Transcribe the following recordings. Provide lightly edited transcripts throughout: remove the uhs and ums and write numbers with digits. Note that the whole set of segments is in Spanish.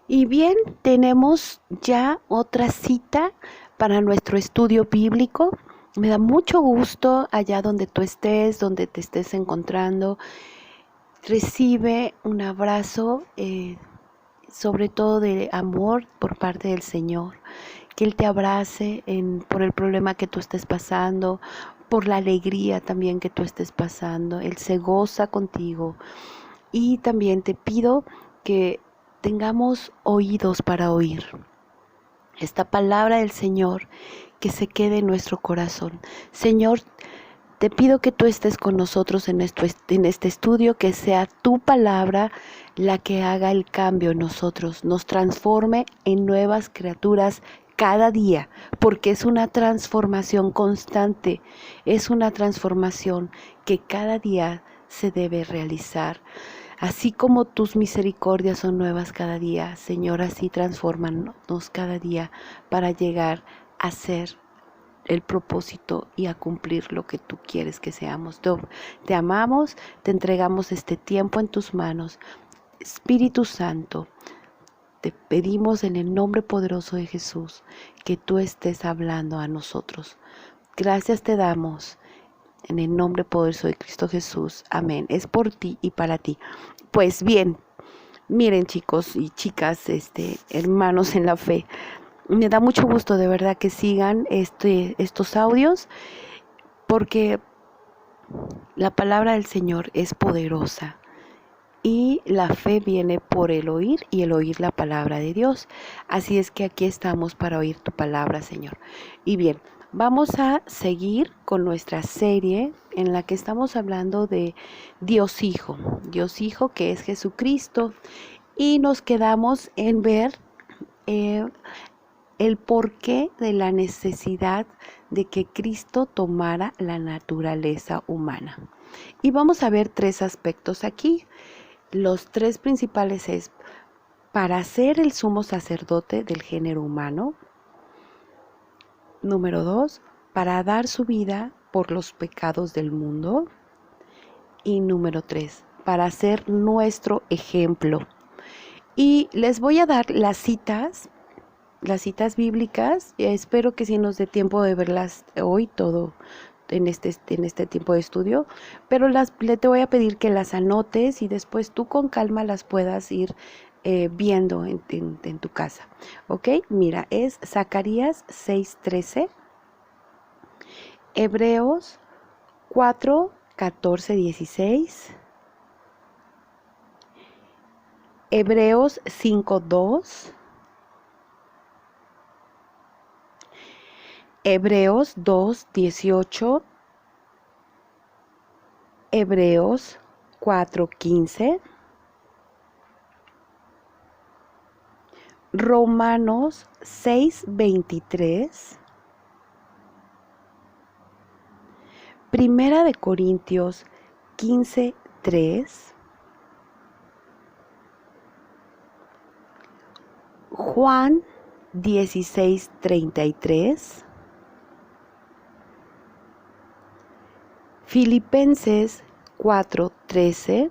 Y bien, tenemos ya otra cita para nuestro estudio bíblico. Me da mucho gusto allá donde tú estés, donde te estés encontrando. Recibe un abrazo, sobre todo de amor por parte del Señor. Que Él te abrace por el problema que tú estés pasando, por la alegría también que tú estés pasando. Él se goza contigo. Y también te pido que tengamos oídos para oír esta palabra del Señor, que se quede en nuestro corazón. Señor, te pido que tú estés con nosotros en este estudio, que sea tu palabra la que haga el cambio en nosotros, nos transforme en nuevas criaturas cada día, porque es una transformación constante, es una transformación que cada día se debe realizar. Así como tus misericordias son nuevas cada día, Señor, así transfórmanos cada día para llegar a ser el propósito y a cumplir lo que tú quieres que seamos. Te amamos, te entregamos este tiempo en tus manos. Espíritu Santo, te pedimos en el nombre poderoso de Jesús que tú estés hablando a nosotros. Gracias te damos en el nombre poderoso de Cristo Jesús. Amén. Es por ti y para ti. Pues bien, miren chicos y chicas, hermanos en la fe, me da mucho gusto de verdad que sigan estos audios, porque la palabra del Señor es poderosa y la fe viene por el oír y el oír la palabra de Dios. Así es que aquí estamos para oír tu palabra, Señor. Y bien, vamos a seguir con nuestra serie en la que estamos hablando de Dios Hijo que es Jesucristo, y nos quedamos en ver el porqué de la necesidad de que Cristo tomara la naturaleza humana. Y vamos a ver tres aspectos aquí. Los tres principales es para ser el sumo sacerdote del género humano. Número 2, para dar su vida por los pecados del mundo. Y número 3, para ser nuestro ejemplo. Y les voy a dar las citas bíblicas. Espero que sí nos dé tiempo de verlas hoy todo en este tiempo de estudio, pero te voy a pedir que las anotes y después tú con calma las puedas ir viendo en tu casa. Ok, mira, es Zacarías 6:13, Hebreos 4:14-16, Hebreos 5:2, Hebreos 2:18, Hebreos 4:15, Romanos 6:23, Primera de Corintios 15:3, Juan 16:33, Filipenses 4:13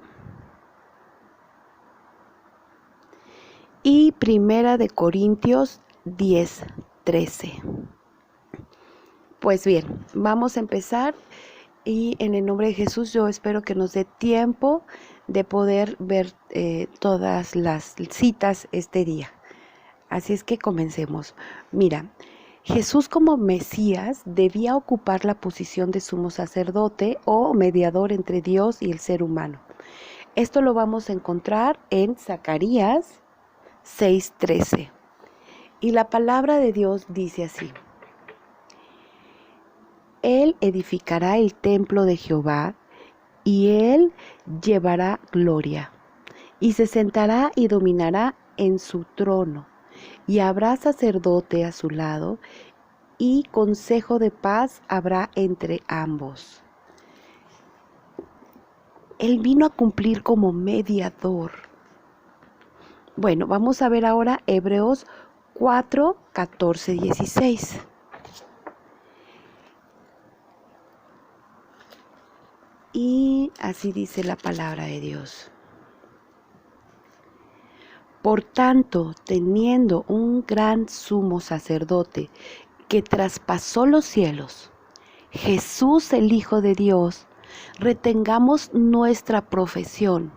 y Primera de Corintios 10:13. Pues bien, vamos a empezar y en el nombre de Jesús yo espero que nos dé tiempo de poder ver todas las citas este día. Así es que comencemos. Mira, Jesús como Mesías debía ocupar la posición de sumo sacerdote o mediador entre Dios y el ser humano. Esto lo vamos a encontrar en Zacarías 6:13. Y la palabra de Dios dice así: Él edificará el templo de Jehová, y él llevará gloria, y se sentará y dominará en su trono, y habrá sacerdote a su lado, y consejo de paz habrá entre ambos. Él vino a cumplir como mediador. Bueno, vamos a ver ahora Hebreos 4:14-16. Y así dice la palabra de Dios. Por tanto, teniendo un gran sumo sacerdote que traspasó los cielos, Jesús el Hijo de Dios, retengamos nuestra profesión,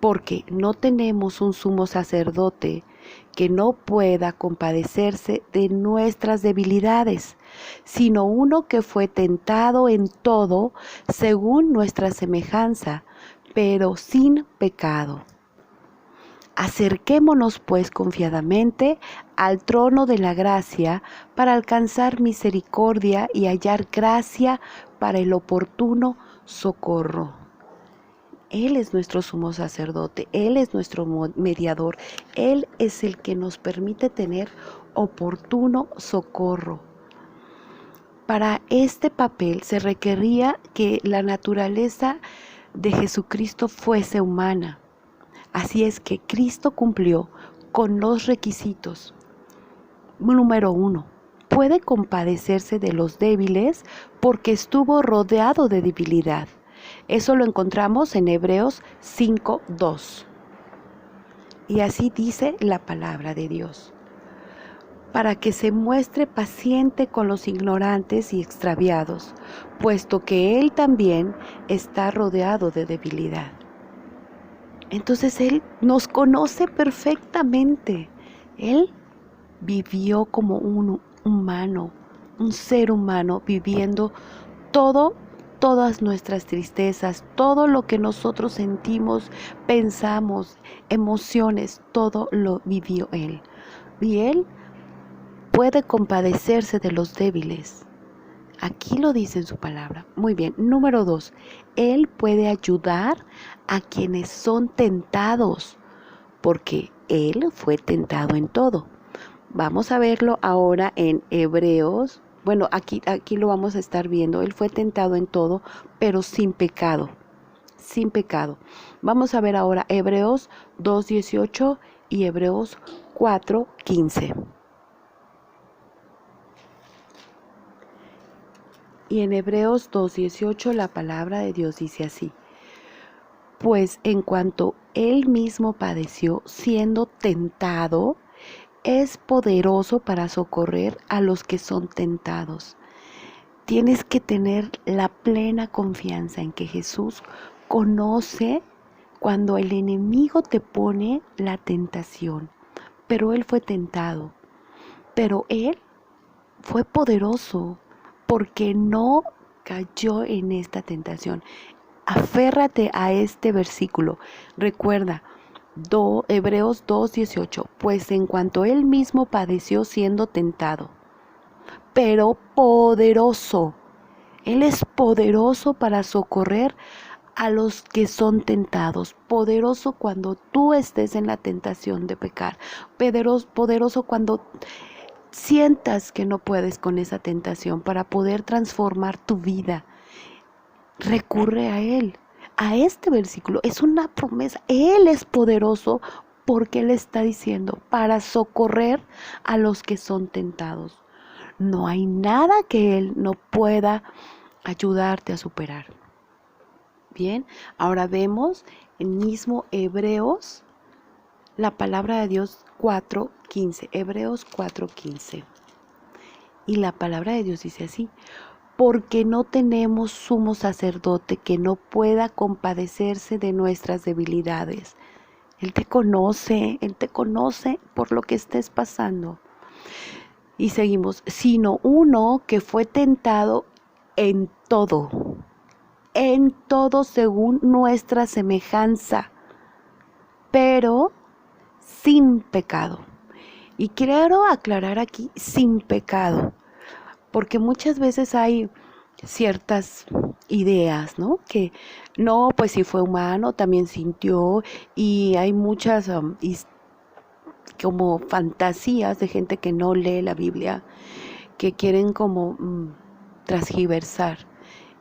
porque no tenemos un sumo sacerdote que no pueda compadecerse de nuestras debilidades, sino uno que fue tentado en todo según nuestra semejanza, pero sin pecado. Acerquémonos pues confiadamente al trono de la gracia para alcanzar misericordia y hallar gracia para el oportuno socorro. Él es nuestro sumo sacerdote, Él es nuestro mediador, Él es el que nos permite tener oportuno socorro. Para este papel se requería que la naturaleza de Jesucristo fuese humana. Así es que Cristo cumplió con los requisitos. Número 1. Puede compadecerse de los débiles porque estuvo rodeado de debilidad. Eso lo encontramos en Hebreos 5:2. Y así dice la palabra de Dios. Para que se muestre paciente con los ignorantes y extraviados, puesto que Él también está rodeado de debilidad. Entonces Él nos conoce perfectamente. Él vivió como un humano, un ser humano, viviendo todas nuestras tristezas, todo lo que nosotros sentimos, pensamos, emociones, todo lo vivió Él. Y Él puede compadecerse de los débiles. Aquí lo dice en su palabra. Muy bien. Número 2. Él puede ayudar a quienes son tentados, porque Él fue tentado en todo. Vamos a verlo ahora en Hebreos. Bueno, aquí lo vamos a estar viendo. Él fue tentado en todo, pero sin pecado. Sin pecado. Vamos a ver ahora Hebreos 2:18 y Hebreos 4:15. Y en Hebreos 2:18 la palabra de Dios dice así: pues en cuanto Él mismo padeció siendo tentado, es poderoso para socorrer a los que son tentados. Tienes que tener la plena confianza en que Jesús conoce cuando el enemigo te pone la tentación. Pero Él fue tentado. Pero Él fue poderoso porque no cayó en esta tentación. Aférrate a este versículo. Recuerda, Hebreos 2:18, pues en cuanto Él mismo padeció siendo tentado, pero poderoso. Él es poderoso para socorrer a los que son tentados. Poderoso cuando tú estés en la tentación de pecar. Poderoso cuando sientas que no puedes con esa tentación, para poder transformar tu vida. Recurre a Él. A este versículo es una promesa. Él es poderoso porque Él está diciendo para socorrer a los que son tentados. No hay nada que Él no pueda ayudarte a superar. Bien, ahora vemos en mismo Hebreos, la palabra de Dios 4:15, Hebreos 4:15. Y la palabra de Dios dice así: porque no tenemos sumo sacerdote que no pueda compadecerse de nuestras debilidades. Él te conoce por lo que estés pasando. Y seguimos, sino uno que fue tentado en todo según nuestra semejanza, pero sin pecado. Y quiero aclarar aquí, sin pecado, porque muchas veces hay ciertas ideas, ¿no? Que no, pues si fue humano, también sintió, y hay muchas como fantasías de gente que no lee la Biblia, que quieren como transgiversar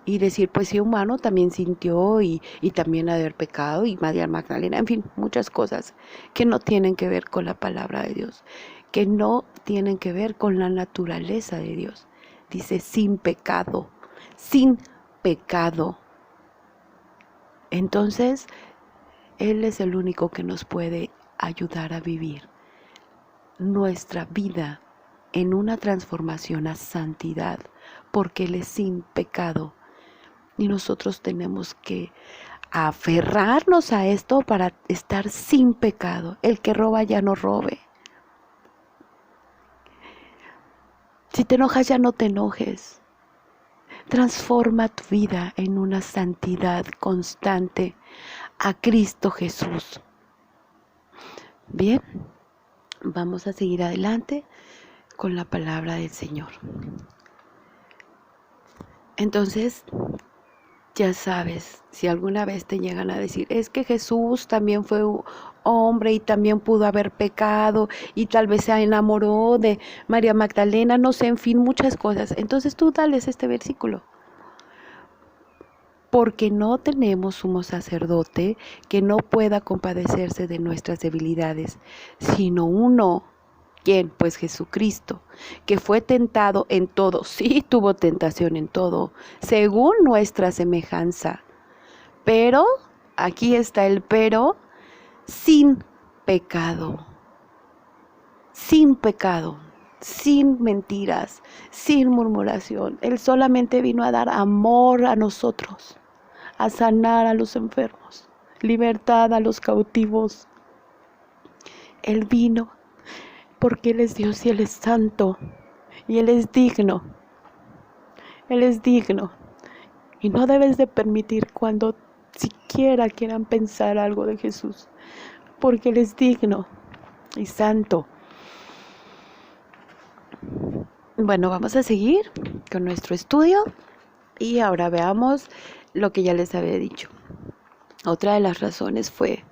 y decir, pues si humano también sintió y también ha de haber pecado, y María Magdalena, en fin, muchas cosas que no tienen que ver con la palabra de Dios, que no tienen que ver con la naturaleza de Dios. Dice sin pecado, sin pecado. Entonces, Él es el único que nos puede ayudar a vivir nuestra vida en una transformación a santidad, porque Él es sin pecado. Y nosotros tenemos que aferrarnos a esto para estar sin pecado. El que roba ya no robe. Si te enojas, ya no te enojes. Transforma tu vida en una santidad constante a Cristo Jesús. Bien, vamos a seguir adelante con la palabra del Señor. Entonces, ya sabes, si alguna vez te llegan a decir, es que Jesús también fue hombre y también pudo haber pecado y tal vez se enamoró de María Magdalena, no sé, en fin, muchas cosas. Entonces tú dales este versículo. Porque no tenemos sumo sacerdote que no pueda compadecerse de nuestras debilidades, sino uno. ¿Quién? Pues Jesucristo, que fue tentado en todo, sí tuvo tentación en todo, según nuestra semejanza. Pero, aquí está el pero, sin pecado, sin pecado, sin mentiras, sin murmuración. Él solamente vino a dar amor a nosotros, a sanar a los enfermos, libertad a los cautivos. Él vino porque Él es Dios y Él es santo y Él es digno. Él es digno y no debes de permitir cuando siquiera quieran pensar algo de Jesús, porque Él es digno y santo. Bueno, vamos a seguir con nuestro estudio y ahora veamos lo que ya les había dicho. Otra de las razones fue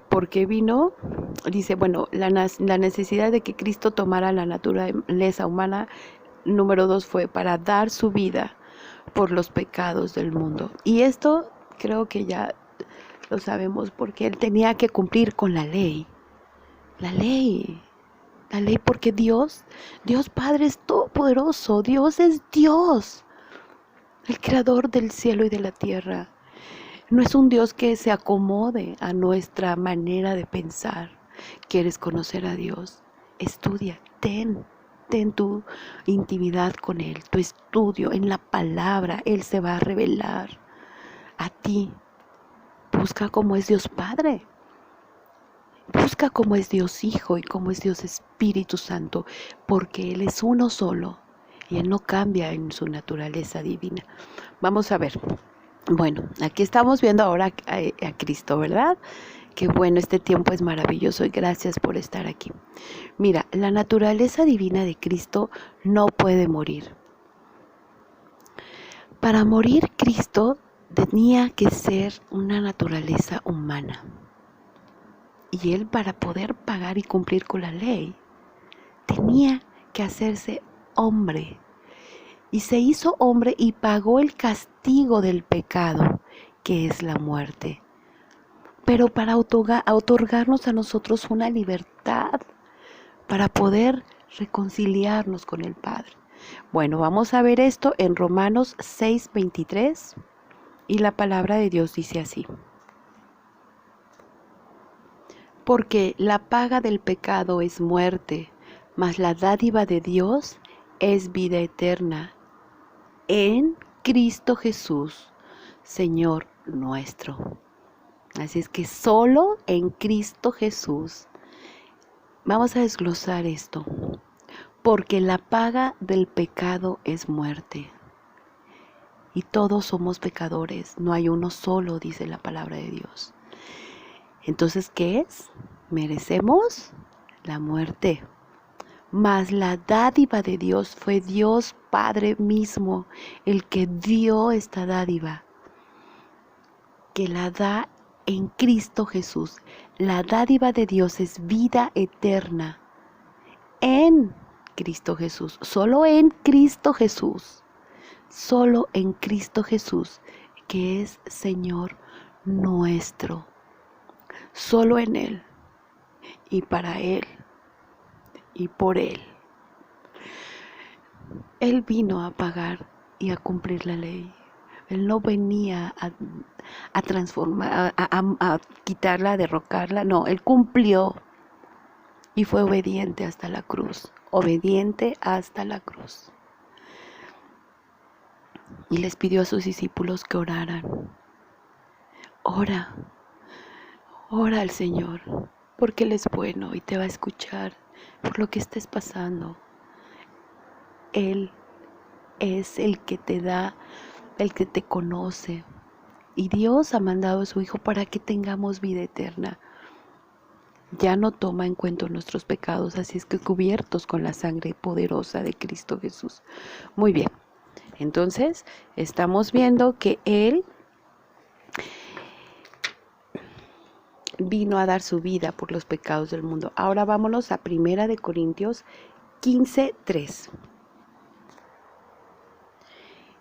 porque vino, dice, bueno, la necesidad de que Cristo tomara la naturaleza humana. Número 2 fue para dar su vida por los pecados del mundo. Y esto creo que ya lo sabemos porque Él tenía que cumplir con la ley. La ley porque Dios Padre es todopoderoso, Dios es Dios, el creador del cielo y de la tierra. No es un Dios que se acomode a nuestra manera de pensar. ¿Quieres conocer a Dios? Estudia, ten tu intimidad con Él, tu estudio en la palabra. Él se va a revelar a ti. Busca cómo es Dios Padre. Busca cómo es Dios Hijo y cómo es Dios Espíritu Santo, porque Él es uno solo y Él no cambia en su naturaleza divina. Vamos a ver. Bueno, aquí estamos viendo ahora a Cristo, ¿verdad? Qué bueno, este tiempo es maravilloso y gracias por estar aquí. Mira, la naturaleza divina de Cristo no puede morir. Para morir, Cristo tenía que ser una naturaleza humana. Y Él, para poder pagar y cumplir con la ley, tenía que hacerse hombre. Y se hizo hombre y pagó el castigo del pecado, que es la muerte. Pero para otorgarnos a nosotros una libertad, para poder reconciliarnos con el Padre. Bueno, vamos a ver esto en Romanos 6:23 y la palabra de Dios dice así. Porque la paga del pecado es muerte, mas la dádiva de Dios es vida eterna en Cristo Jesús, Señor nuestro. Así es que solo en Cristo Jesús. Vamos a desglosar esto. Porque la paga del pecado es muerte. Y todos somos pecadores. No hay uno solo, dice la palabra de Dios. Entonces, ¿qué es? Merecemos la muerte. Mas la dádiva de Dios fue Dios Padre mismo el que dio esta dádiva, que la da en Cristo Jesús. La dádiva de Dios es vida eterna en Cristo Jesús, solo en Cristo Jesús, solo en Cristo Jesús, que es Señor nuestro, solo en Él y para Él y por Él. Él vino a pagar y a cumplir la ley. Él no venía a transformar, a quitarla, a derrocarla. No, Él cumplió y fue obediente hasta la cruz. Obediente hasta la cruz. Y les pidió a sus discípulos que oraran. Ora, ora al Señor, porque Él es bueno y te va a escuchar por lo que estés pasando. Él es el que te da, el que te conoce. Y Dios ha mandado a su Hijo para que tengamos vida eterna. Ya no toma en cuenta nuestros pecados, así es que cubiertos con la sangre poderosa de Cristo Jesús. Muy bien, entonces estamos viendo que Él vino a dar su vida por los pecados del mundo. Ahora vámonos a 1 Corintios 15:3.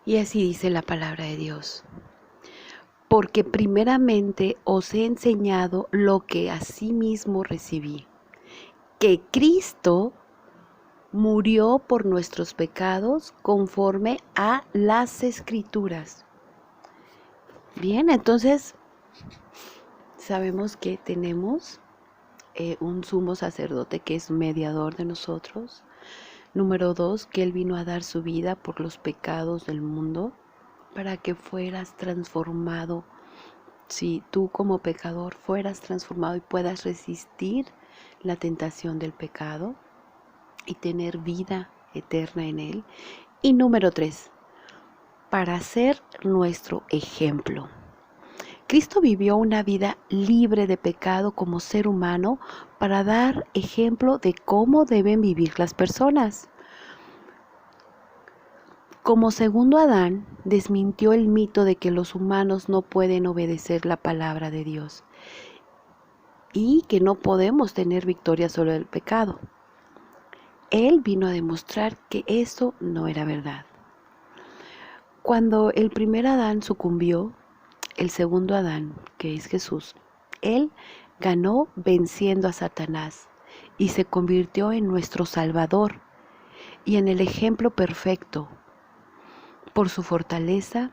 Y así dice la palabra de Dios. Porque primeramente os he enseñado lo que asimismo recibí, que Cristo murió por nuestros pecados conforme a las Escrituras. Bien, entonces sabemos que tenemos un sumo sacerdote que es mediador de nosotros. Número 2, que Él vino a dar su vida por los pecados del mundo para que fueras transformado. Si tú como pecador fueras transformado y puedas resistir la tentación del pecado y tener vida eterna en Él. Y número 3, para ser nuestro ejemplo. Cristo vivió una vida libre de pecado como ser humano para dar ejemplo de cómo deben vivir las personas. Como segundo Adán, desmintió el mito de que los humanos no pueden obedecer la palabra de Dios y que no podemos tener victoria sobre el pecado. Él vino a demostrar que eso no era verdad. Cuando el primer Adán sucumbió, el segundo Adán, que es Jesús, Él ganó venciendo a Satanás y se convirtió en nuestro Salvador y en el ejemplo perfecto. Por su fortaleza,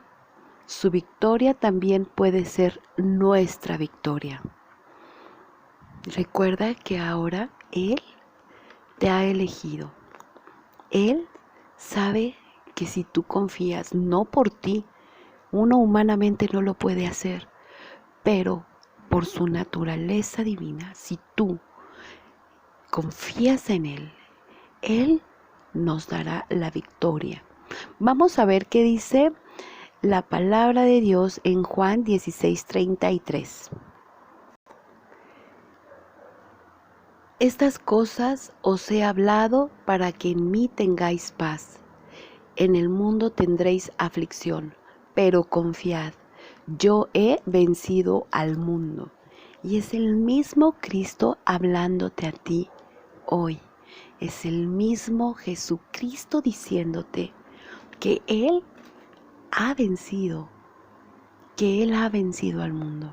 su victoria también puede ser nuestra victoria. Recuerda que ahora Él te ha elegido. Él sabe que si tú confías, no por ti, uno humanamente no lo puede hacer, pero por su naturaleza divina, si tú confías en Él, Él nos dará la victoria. Vamos a ver qué dice la palabra de Dios en Juan 16:33. Estas cosas os he hablado para que en mí tengáis paz. En el mundo tendréis aflicción, pero confiad, yo he vencido al mundo. Y es el mismo Cristo hablándote a ti hoy. Es el mismo Jesucristo diciéndote que Él ha vencido, que Él ha vencido al mundo.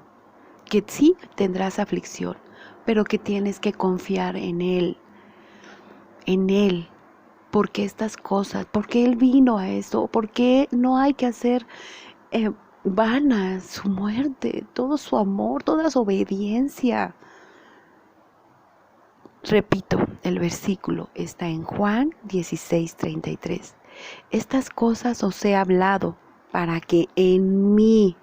Que sí tendrás aflicción, pero que tienes que confiar en Él, porque estas cosas, porque Él vino a esto, porque no hay que hacer vana su muerte, todo su amor, toda su obediencia. Repito, el versículo está en Juan 16:33. Estas cosas os he hablado para que en mí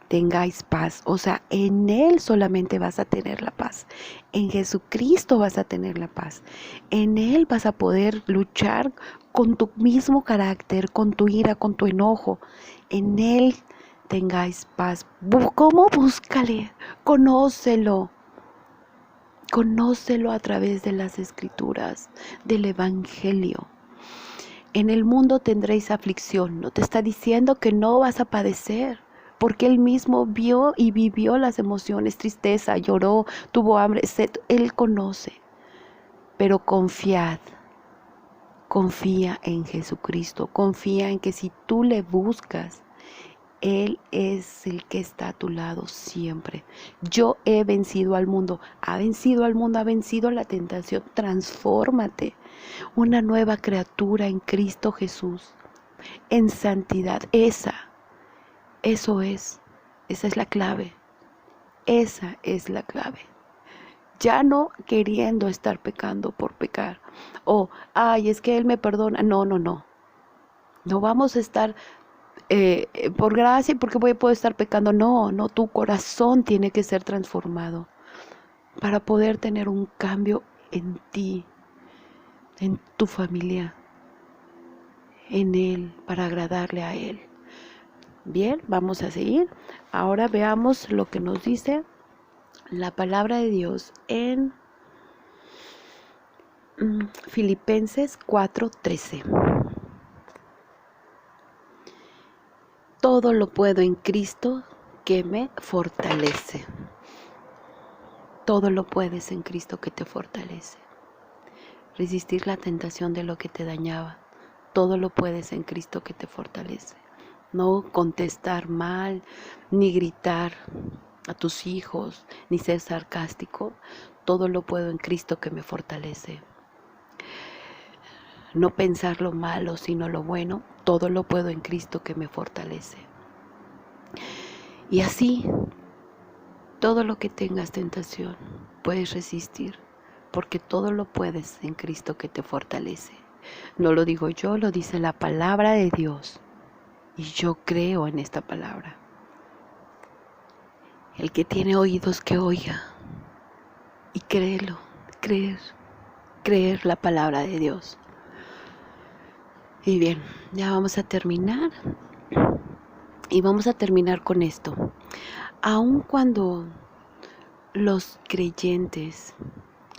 tengáis paz. O sea, en Él solamente vas a tener la paz. En Jesucristo vas a tener la paz. En Él vas a poder luchar con tu mismo carácter, con tu ira, con tu enojo. En Él tengáis paz. ¿Cómo? Búscale, conócelo. Conócelo a través de las Escrituras, del Evangelio. En el mundo tendréis aflicción. No te está diciendo que no vas a padecer, porque Él mismo vio y vivió las emociones, tristeza, lloró, tuvo hambre, sed. Él conoce. Pero confía en Jesucristo, confía en que si tú le buscas, Él es el que está a tu lado siempre. Yo he vencido al mundo. Ha vencido al mundo, ha vencido la tentación. Transfórmate. Una nueva criatura en Cristo Jesús. en santidad. Esa es la clave. Esa es la clave. Ya no queriendo estar pecando por pecar. O, ay, es que Él me perdona. No. No vamos a estar por gracia y porque puedo estar pecando. No, tu corazón tiene que ser transformado para poder tener un cambio en ti, en tu familia, en Él, para agradarle a Él. Bien, vamos a seguir. Ahora veamos lo que nos dice la palabra de Dios en Filipenses 4:13. Todo lo puedo en Cristo que me fortalece. Todo lo puedes en Cristo que te fortalece. Resistir la tentación de lo que te dañaba. Todo lo puedes en Cristo que te fortalece. No contestar mal, ni gritar a tus hijos, ni ser sarcástico. Todo lo puedo en Cristo que me fortalece. No pensar lo malo, sino lo bueno. Todo lo puedo en Cristo que me fortalece. Y así, todo lo que tengas tentación, puedes resistir, porque todo lo puedes en Cristo que te fortalece. No lo digo yo, lo dice la palabra de Dios. Y yo creo en esta palabra. El que tiene oídos que oiga. Y créelo, creer la palabra de Dios. Y bien, ya vamos a terminar. Y vamos a terminar con esto. Aun cuando los creyentes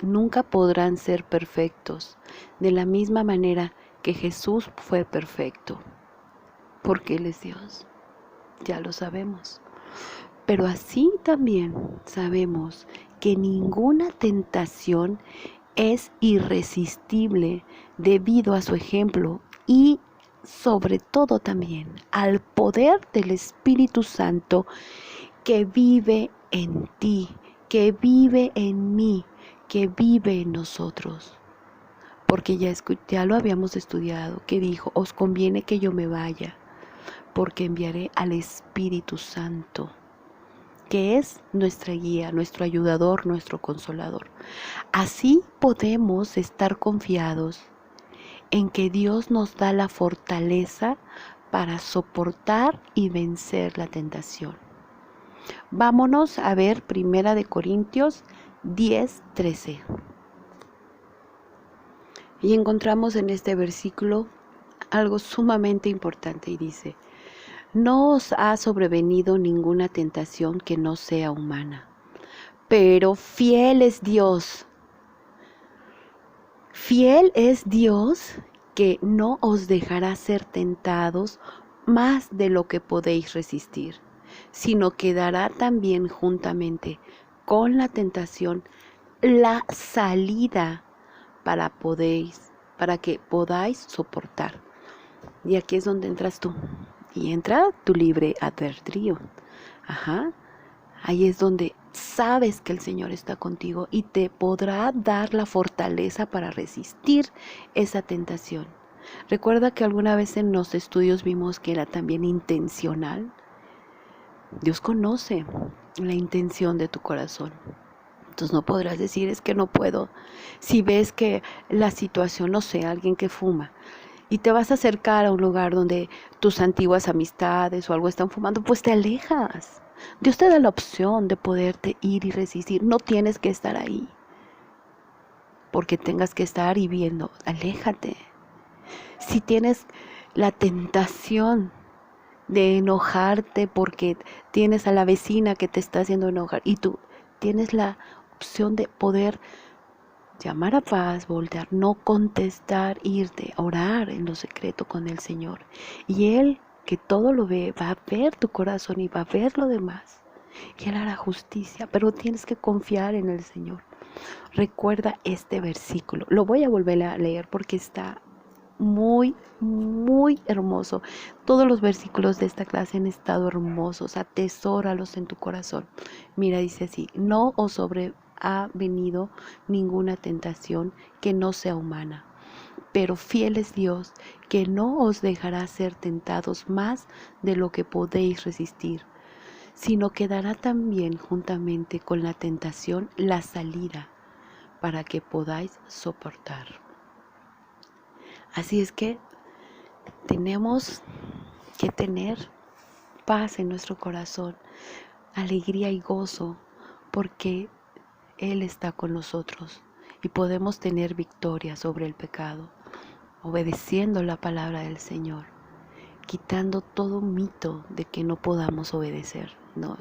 nunca podrán ser perfectos, de la misma manera que Jesús fue perfecto, porque Él es Dios, ya lo sabemos. Pero así también sabemos que ninguna tentación es irresistible debido a su ejemplo y sobre todo también al poder del Espíritu Santo que vive en ti, que vive en mí, que vive en nosotros. Porque ya lo habíamos estudiado, que dijo, os conviene que yo me vaya, porque enviaré al Espíritu Santo, que es nuestra guía, nuestro ayudador, nuestro consolador. Así podemos estar confiados en que Dios nos da la fortaleza para soportar y vencer la tentación. Vámonos a ver 1 Corintios 10:13. Y encontramos en este versículo algo sumamente importante y dice: no os ha sobrevenido ninguna tentación que no sea humana, pero fiel es Dios. Fiel es Dios que no os dejará ser tentados más de lo que podéis resistir, sino que dará también juntamente con la tentación la salida para que podáis soportar. Y aquí es donde entras tú. Y entra tu libre albedrío. Ahí es donde sabes que el Señor está contigo y te podrá dar la fortaleza para resistir esa tentación. Recuerda que alguna vez en los estudios vimos que era también intencional. Dios conoce la intención de tu corazón. Entonces no podrás decir, es que no puedo. Si ves que la situación, no sé, alguien que fuma, y te vas a acercar a un lugar donde tus antiguas amistades o algo están fumando, pues te alejas. Dios te da la opción de poderte ir y resistir. No tienes que estar ahí porque tengas que estar y viendo. Aléjate. Si tienes la tentación de enojarte porque tienes a la vecina que te está haciendo enojar y tú tienes la opción de poder llamar a paz, voltear, no contestar, irte, orar en lo secreto con el Señor. Y Él, que todo lo ve, va a ver tu corazón y va a ver lo demás. Y Él hará justicia, pero tienes que confiar en el Señor. Recuerda este versículo. Lo voy a volver a leer porque está muy, muy hermoso. Todos los versículos de esta clase han estado hermosos. Atesóralos en tu corazón. Mira, dice así: no os ha venido ninguna tentación que no sea humana, pero fiel es Dios, que no os dejará ser tentados más de lo que podéis resistir, sino que dará también juntamente con la tentación la salida para que podáis soportar. Así es que tenemos que tener paz en nuestro corazón, alegría y gozo, porque Él está con nosotros y podemos tener victoria sobre el pecado, obedeciendo la palabra del Señor, quitando todo mito de que no podamos obedecer. No,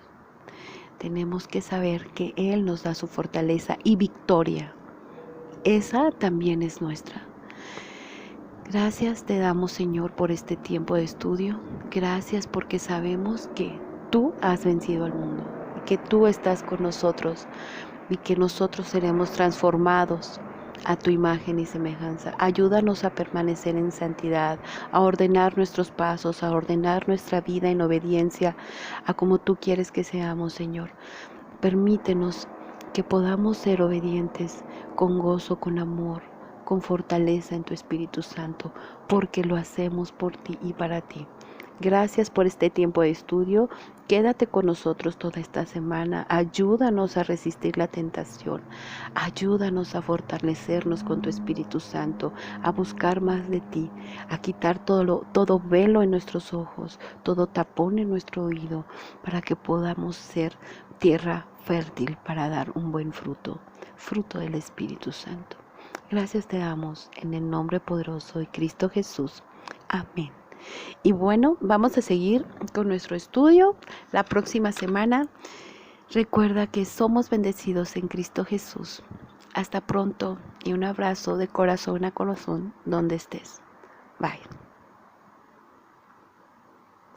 tenemos que saber que Él nos da su fortaleza y victoria. Esa también es nuestra. Gracias te damos, Señor, por este tiempo de estudio. Gracias porque sabemos que tú has vencido al mundo, que tú estás con nosotros y que nosotros seremos transformados a tu imagen y semejanza. Ayúdanos a permanecer en santidad, a ordenar nuestros pasos, a ordenar nuestra vida en obediencia a como tú quieres que seamos, Señor. Permítenos que podamos ser obedientes con gozo, con amor, con fortaleza en tu Espíritu Santo, porque lo hacemos por ti y para ti. Gracias por este tiempo de estudio. Quédate con nosotros toda esta semana. Ayúdanos a resistir la tentación. Ayúdanos a fortalecernos con tu Espíritu Santo, a buscar más de ti, a quitar todo velo en nuestros ojos, todo tapón en nuestro oído, para que podamos ser tierra fértil para dar un buen fruto, fruto del Espíritu Santo. Gracias te damos en el nombre poderoso de Cristo Jesús. Amén. Y bueno, vamos a seguir con nuestro estudio la próxima semana. Recuerda que somos bendecidos en Cristo Jesús. Hasta pronto y un abrazo de corazón a corazón donde estés. Bye.